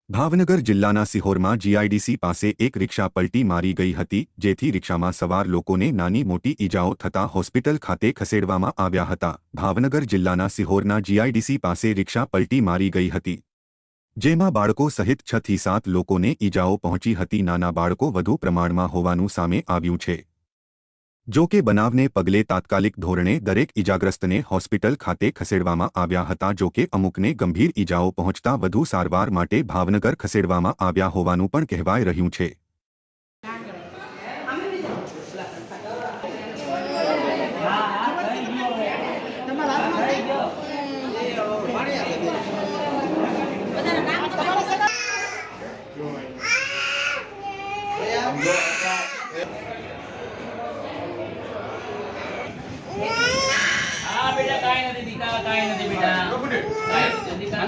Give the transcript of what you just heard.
ભાવનગર જિલ્લાના સિહોરમાં જીઆઈડીસી પાસે એક રિક્ષા પલટી મારી ગઈ હતી, જેથી રિક્ષામાં સવાર લોકોને નાની મોટી ઈજાઓ થતાં હોસ્પિટલ ખાતે ખસેડવામાં આવ્યા હતા। ભાવનગર જિલ્લાના સિહોરના જીઆઈડીસી પાસે રિક્ષા પલટી મારી ગઈ હતી, જેમાં બાળકો સહિત 6 થી 7 લોકોને ઈજાઓ પહોંચી હતી। નાના બાળકો વધુ પ્રમાણમાં હોવાનું સામે આવ્યું છે। જો કે બનાવને પગલે તાત્કાલિક ધોરણે દરેક ઈજાગ્રસ્તને હોસ્પિટલ ખાતે ખસેડવામાં આવ્યા હતા। જો કે અમુકને ગંભીર ઈજાઓ પહોંચતા વધુ સારવાર માટે ભાવનગર ખસેડવામાં આવ્યા હોવાનું પણ કહેવાઈ રહ્યું છે। बेटा काय नहीं दिखा काय नहीं बेटा काय नहीं दिखा